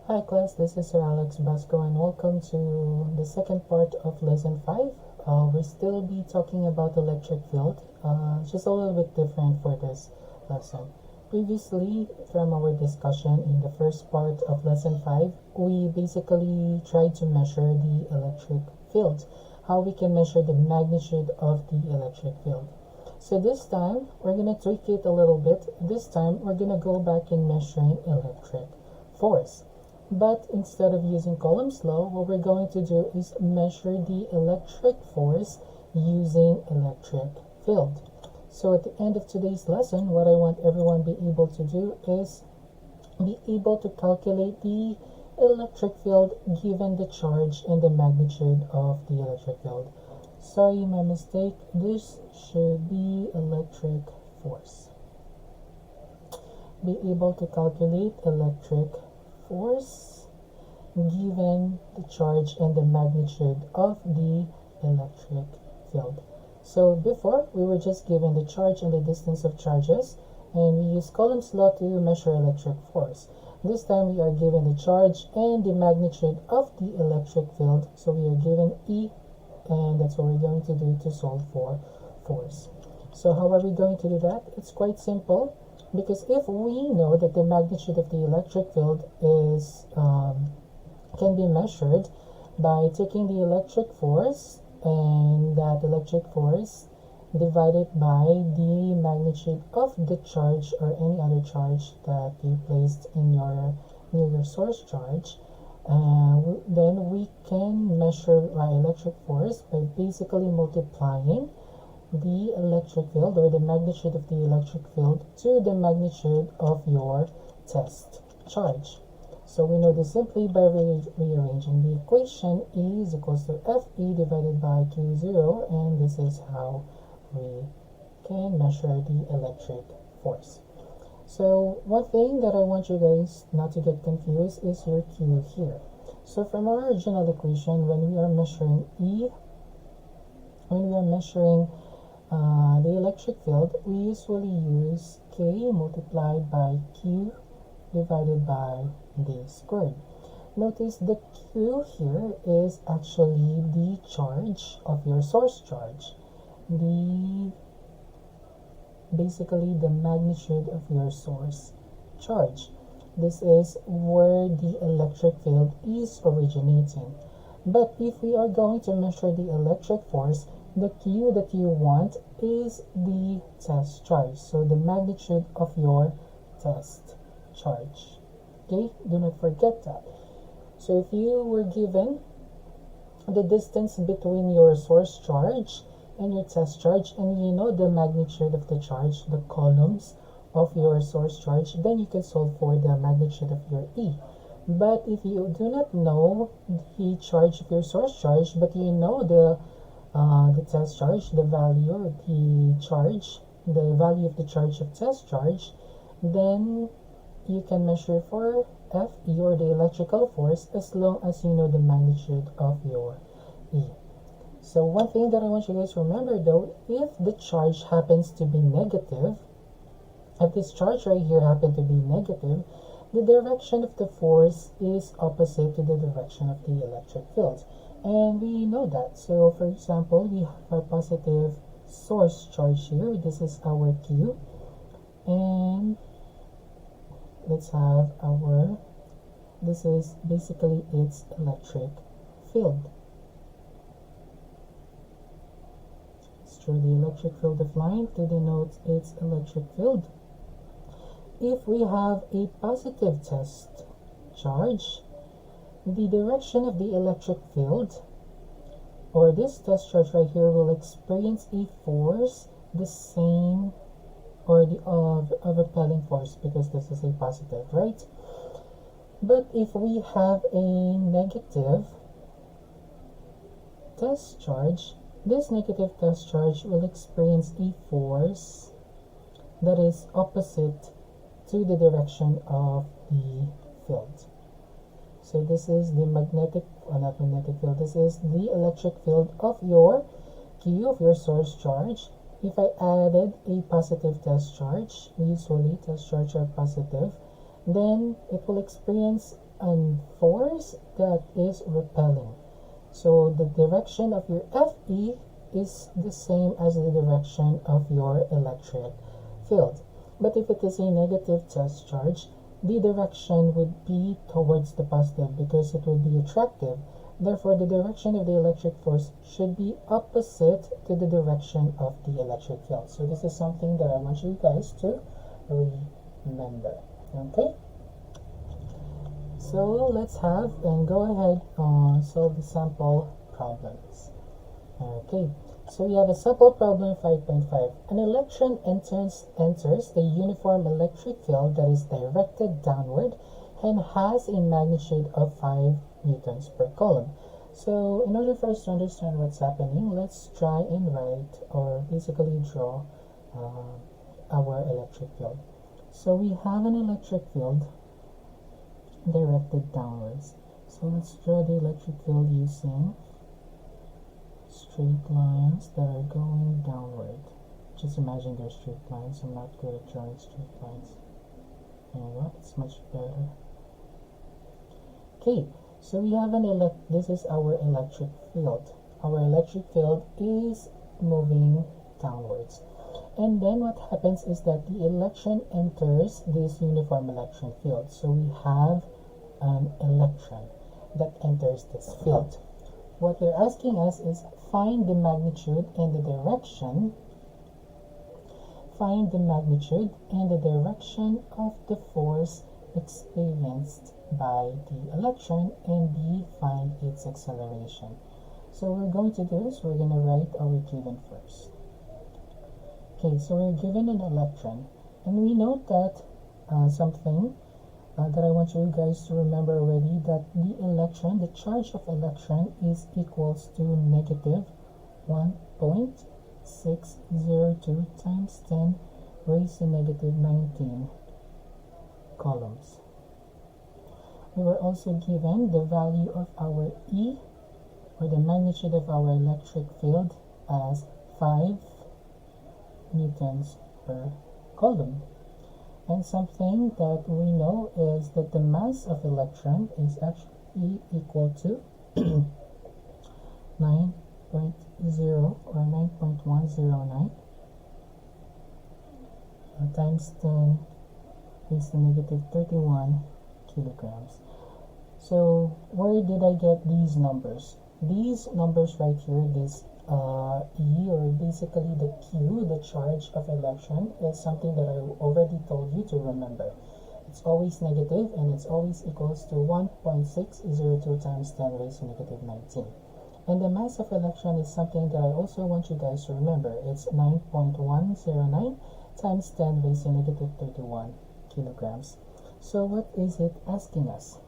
Hi class, this is Sir Alex Basco and welcome to the second part of lesson 5. We'll still be talking about electric field, just a little bit different for this lesson. Previously, from our discussion in the first part of lesson 5, we basically tried to measure the electric field, how we can measure the magnitude of the electric field. So this time, we're going to tweak it a little bit. This time, we're going to go back in measuring electric force. But instead of using Coulomb's law, what we're going to do is measure the electric force using electric field. So at the end of today's lesson, what I want everyone to be able to do is be able to calculate the electric field given the charge and the magnitude of the electric field. Sorry, my mistake. This should be electric force. Be able to calculate electric force given the charge and the magnitude of the electric field. So before, we were just given the charge and the distance of charges, and we use Coulomb's law to measure electric force. This time we are given the charge and the magnitude of the electric field, so we are given E, and that's what we're going to do to solve for force. So how are we going to do that? It's quite simple, because if we know that the magnitude of the electric field is can be measured by taking the electric force and that electric force divided by the magnitude of the charge or any other charge that you placed in your near your source charge, then we can measure by electric force by basically multiplying the electric field or the magnitude of the electric field to the magnitude of your test charge. So we know this simply by rearranging the equation. E is equals to Fe divided by Q0, and this is how we can measure the electric force. So one thing that I want you guys not to get confused is your Q here. So from our original equation, when we are measuring E, when we are measuring the electric field, we usually use K multiplied by Q divided by D squared. Notice the Q here is actually the charge of your source charge, basically the magnitude of your source charge. This is where the electric field is originating. But if we are going to measure the electric force, the Q that you want is the test charge, so the magnitude of your test charge. Okay, do not forget that. So if you were given the distance between your source charge and your test charge, and you know the magnitude of the charge, the coulombs of your source charge, then you can solve for the magnitude of your E. But if you do not know the charge of your source charge, but you know the test charge, the value of the charge, the value of the charge of test charge, then you can measure for Fe or the electrical force as long as you know the magnitude of your E. So one thing that I want you guys to remember though, if the charge happens to be negative, if this charge right here happens to be negative, the direction of the force is opposite to the direction of the electric field. And we know that. So for example, we have a positive source charge here. This is our Q. And let's have this is basically its electric field. Let's draw the electric field of line to denote its electric field. If we have a positive test charge, the direction of the electric field, or this test charge right here, will experience a force the same or the of repelling force, because this is a positive, right? But if we have a negative test charge, this negative test charge will experience a force that is opposite to the direction of the field. So this is the not magnetic field, this is the electric field of your Q, of your source charge. If I added a positive test charge, usually test charge are positive, then it will experience a force that is repelling. So the direction of your Fe is the same as the direction of your electric field. But if it is a negative test charge, the direction would be towards the positive because it will be attractive. Therefore, the direction of the electric force should be opposite to the direction of the electric field. So this is something that I want you guys to remember. Okay? So let's have and go ahead solve the sample problems. Okay, so we have a sample problem 5.5. An electron enters a uniform electric field that is directed downward and has a magnitude of 5 newtons per coulomb. So in order for us to understand what's happening, let's try and write or basically draw our electric field. So we have an electric field directed downwards. So let's draw the electric field using straight lines that are going downward. Just imagine they're straight lines. I'm not good at drawing straight lines. You know what? It's much better. Okay, so we have this is our electric field. Our electric field is moving downwards. And then what happens is that the electron enters this uniform electron field. So we have an electron that enters this field. What they're asking us is find the magnitude and the direction. Find the magnitude and the direction of the force experienced by the electron, and B, find its acceleration. So we're going to do is we're going to write our given first. Okay, so we're given an electron, and we know that something that I want you guys to remember already, that the electron, the charge of electron is equals to negative 1.602 times 10 raised to negative 19 coulombs. We were also given the value of our E, or the magnitude of our electric field, as 5 newtons per coulomb. And something that we know is that the mass of electron is actually equal to 9.0 or 9.109 times 10 raised to negative 31 kilograms. So where did I get these numbers? These numbers right here, this E, or basically the Q, the charge of electron, is something that I already told you to remember. It's always negative, and it's always equals to 1.602 times 10 raised to negative 19. And the mass of electron is something that I also want you guys to remember. It's 9.109 times 10 raised to negative 31 kilograms. So what is it asking us?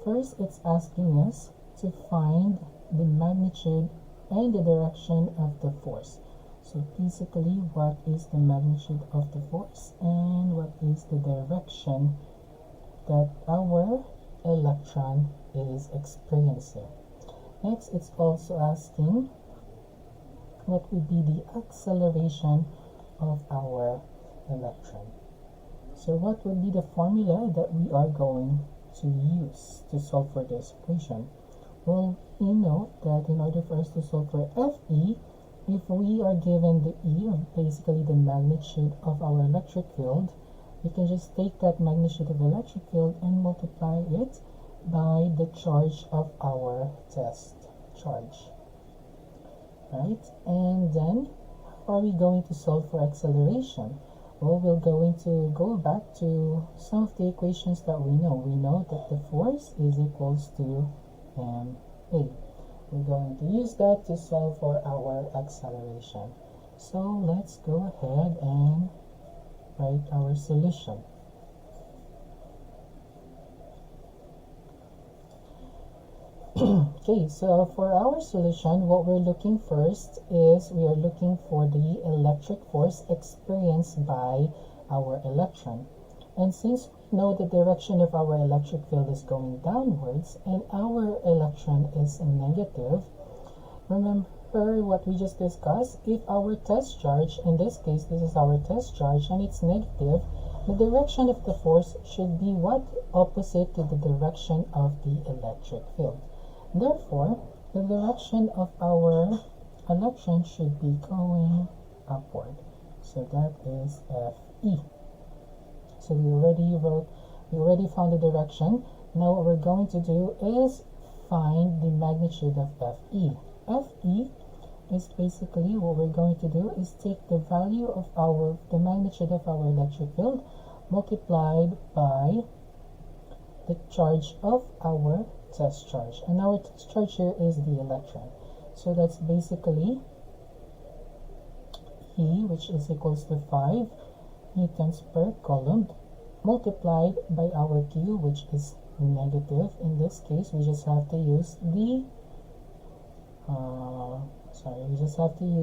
First, it's asking us to find the magnitude and the direction of the force. So basically, what is the magnitude of the force and what is the direction that our electron is experiencing? Next, it's also asking what would be the acceleration of our electron. So what would be the formula that we are going to use to solve for this equation? Well, we know that in order for us to solve for Fe, if we are given the E, or basically the magnitude of our electric field, we can just take that magnitude of electric field and multiply it by the charge of our test charge. Right? And then, how are we going to solve for acceleration? Well, we're going to go back to some of the equations that we know. We know that the force is equals to ma. We're going to use that to solve for our acceleration. So let's go ahead and write our solution. Okay, so for our solution, what we're looking first is we are looking for the electric force experienced by our electron. And since we know the direction of our electric field is going downwards and our electron is negative, remember per what we just discussed, if our test charge, in this case, this is our test charge and it's negative, the direction of the force should be what? Opposite to the direction of the electric field. Therefore, the direction of our electron should be going upward. So that is Fe. So we already found the direction. Now what we're going to do is find the magnitude of Fe. Fe is basically what we're going to do is take the value of the magnitude of our electric field multiplied by the charge of our test charge. And our test charge here is the electron. So that's basically E, which is equals to 5 newtons per coulomb, multiplied by our Q, which is negative. In this case, we just have to use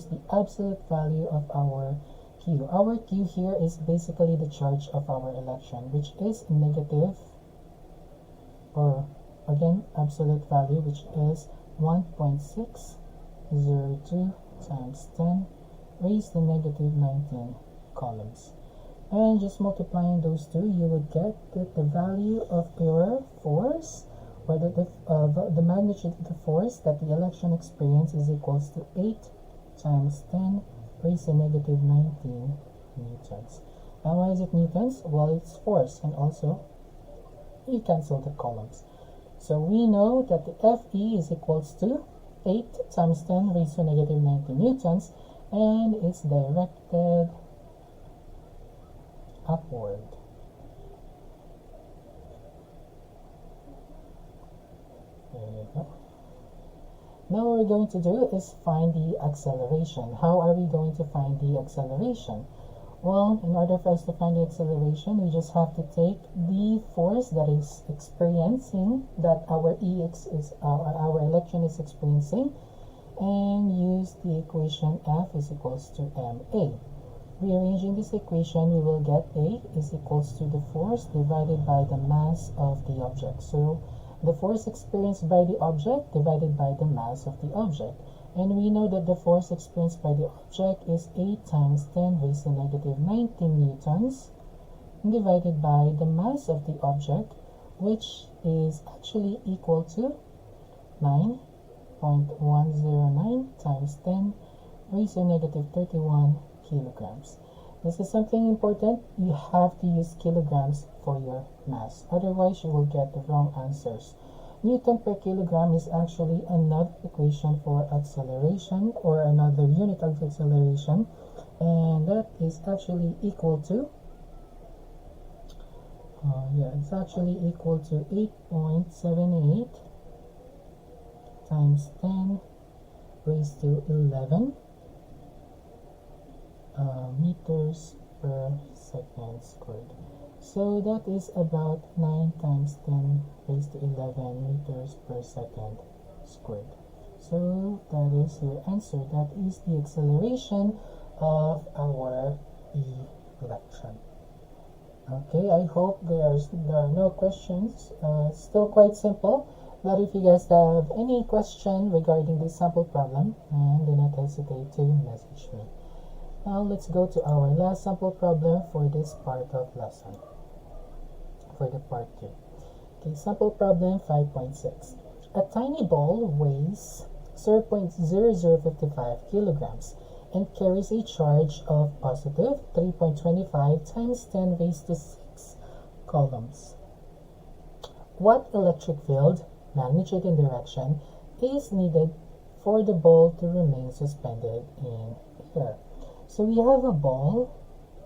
the absolute value of our Q. Our Q here is basically the charge of our electron, which is negative, or again, absolute value, which is 1.602 times 10 raised to negative 19 coulombs. And just multiplying those two, you would get that the value of your force, or the magnitude of the force that the electron experiences is equals to 8 times 10 raised to negative 19 newtons. Now why is it newtons? Well, it's force, and also you cancel the coulombs. So we know that the Fe is equals to 8 times 10 raised to negative 19 newtons, and it's directed upward. There you go. Now what we're going to do is find the acceleration. How are we going to find the acceleration? Well, in order for us to find the acceleration, we just have to take the force that is experiencing, that our our electron is experiencing, and use the equation F is equals to ma. Rearranging this equation, we will get A is equals to the force divided by the mass of the object. So the force experienced by the object divided by the mass of the object. And we know that the force experienced by the object is 8 times 10 raised to negative 19 newtons divided by the mass of the object, which is actually equal to 9.109 times 10 raised to negative 31 kilograms. This is something important. You have to use kilograms for your mass. Otherwise, you will get the wrong answers. Newton per kilogram is actually another equation for acceleration, or another unit of acceleration, and that is actually equal to it's actually equal to 8.78 times 10 raised to 11 meters per second squared. So that is about 9 times 10 raised to 11 meters per second squared. So that is your answer. That is the acceleration of our electron. Okay, I hope there are no questions. It's still quite simple, but if you guys have any question regarding this sample problem, then do not hesitate to message me. Now let's go to our last sample problem for this part of lesson, for the part 2. Okay, sample problem 5.6. A tiny ball weighs 0.0055 kilograms and carries a charge of positive 3.25 times 10 raised to 6 coulombs. What electric field, magnitude and direction is needed for the ball to remain suspended in air? So we have a ball,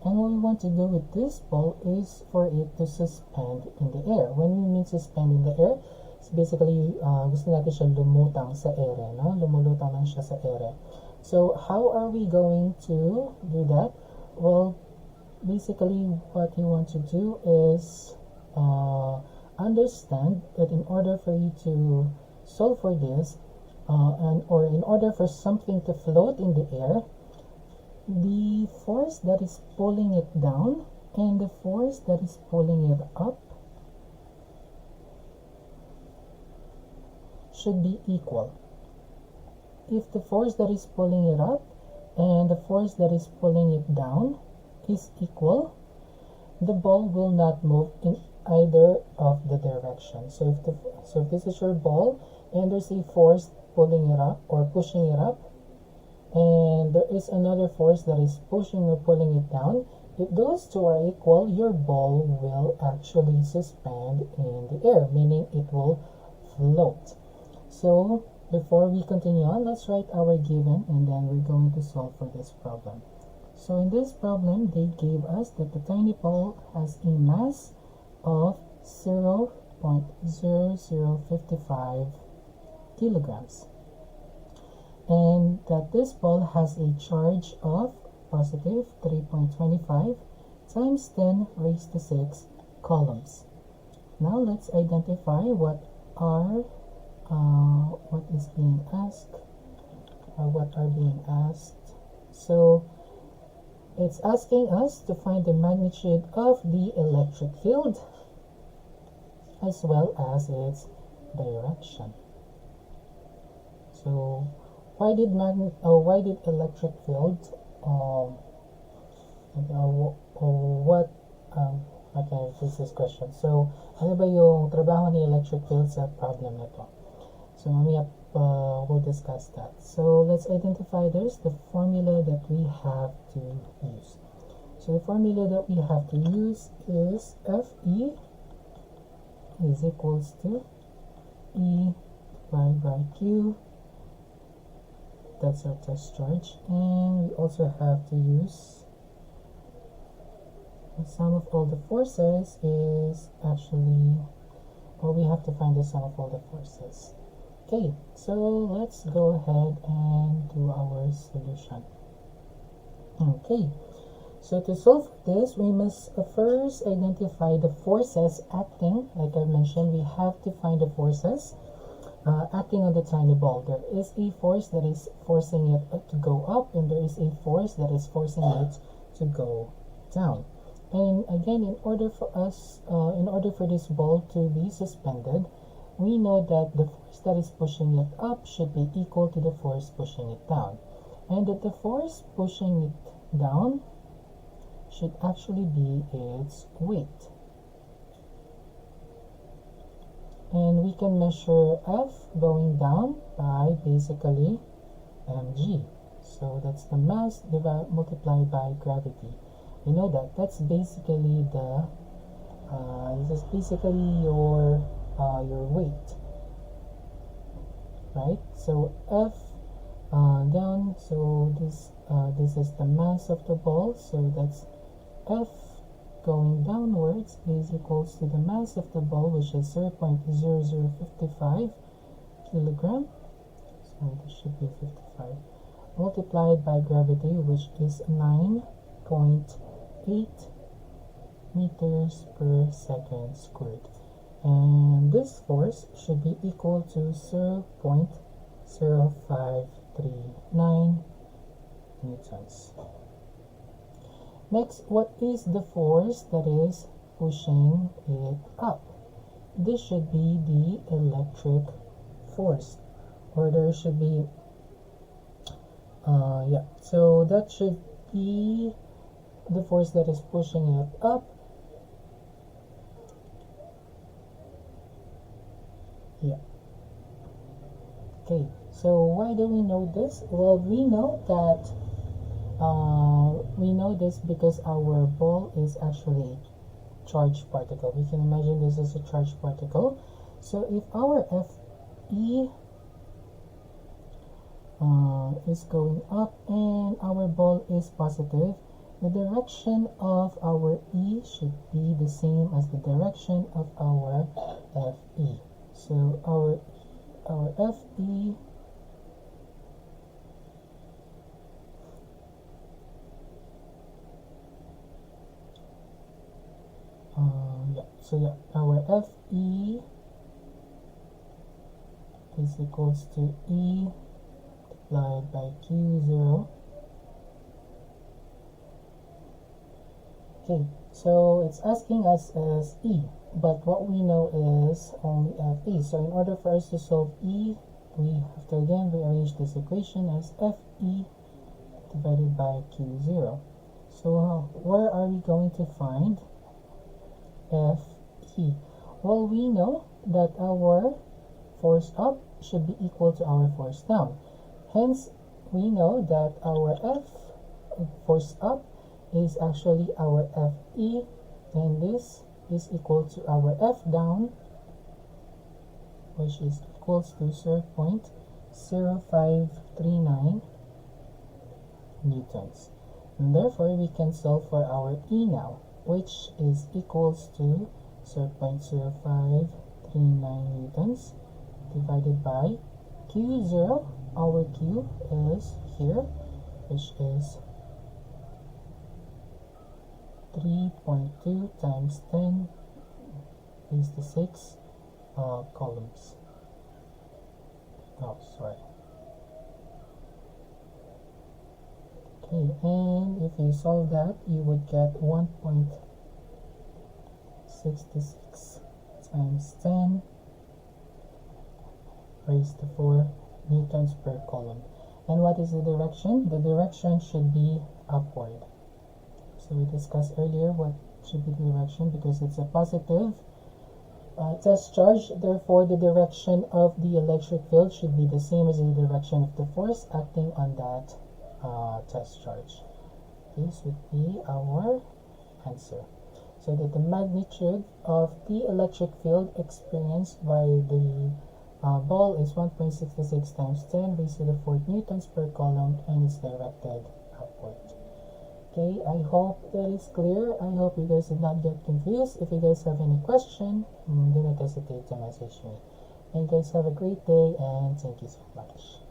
and what we want to do with this ball is for it to suspend in the air. When we mean suspend in the air, it's basically gusto natin siya lumutang sa ere, no? Lumulutang lang siya sa ere. So how are we going to do that? Well, basically what you want to do is understand that in order for you to solve for this, or in order for something to float in the air, the force that is pulling it down and the force that is pulling it up should be equal. if the force that is pulling it up and the force that is pulling it down is equal, the ball will not move in either of the directions. So if this is your ball and there's a force pulling it up or pushing it up, and there is another force that is pushing or pulling it down, if those two are equal, your ball will actually suspend in the air, meaning it will float. So before we continue on, let's write our given and then we're going to solve for this problem. So in this problem, they gave us that the tiny ball has a mass of 0.0055 kilograms, and that this ball has a charge of positive 3.25 times 10 raised to 6 coulombs. Now let's identify what is being asked, or what are being asked. So it's asking us to find the magnitude of the electric field as well as its direction. So why did electric field okay, this is question. So ano ba yung trabaho ni electric field sa problem na to? So mamaya we'll discuss that. So let's identify there's the formula that we have to use. So the formula that we have to use is Fe is equals to E divided by Q. That's our test charge. And we also have to use the sum of all the forces is actually, or we have to find the sum of all the forces. Okay, so let's go ahead and do our solution. Okay, so to solve this, we must first identify the forces acting. Like I mentioned, we have to find the forces acting on the tiny ball. There is a force that is forcing it to go up, and there is a force that is forcing it to go down. And again, in order for this ball to be suspended, we know that the force that is pushing it up should be equal to the force pushing it down, and that the force pushing it down should actually be its weight. And we can measure F going down by basically mg. So that's the mass multiplied by gravity. You know that that's basically the this is basically your weight, right? So F down. So this is the mass of the ball. So that's F going downwards is equals to the mass of the ball, which is 0.0055 kilogram. So this should be 55 multiplied by gravity, which is 9.8 meters per second squared, and this force should be equal to 0.0539 newtons. Next, what is the force that is pushing it up? This should be the electric force, or there should be so that should be the force that is pushing it up. Okay, so why do we know this? Well, we know that we know this because our ball is actually a charged particle. We can imagine this is a charged particle. So if our Fe is going up and our ball is positive, the direction of our E should be the same as the direction of our Fe. So our Fe our Fe is equals to E multiplied by Q0. Okay, so it's asking us as E, but what we know is only Fe. So in order for us to solve E we have to again rearrange this equation as Fe divided by Q0. So where are we going to find Fe? Well, we know that our force up should be equal to our force down. Hence, we know that our F, force up, is actually our Fe, and this is equal to our F down, which is equals to 0.0539 newtons. And therefore, we can solve for our E now, which is equals to 0.0539 newtons divided by Q0. Our Q is here, which is 3.2 times 10 raised to 6 columns. Oh, sorry. Okay, and if you solve that, you would get 1.66 times 10 raised to 4 newtons per column. And what is the direction? The direction should be upward. So we discussed earlier what should be the direction, because it's a positive test charge. Therefore, the direction of the electric field should be the same as the direction of the force acting on that test charge. This would be our answer. So that the magnitude of the electric field experienced by the ball is 1.66 times 10 raised to the 4th newtons per column, and is directed upward. Okay, I hope that is clear. I hope you guys did not get confused. If you guys have any question, do not hesitate to message me. And you guys have a great day, and thank you so much.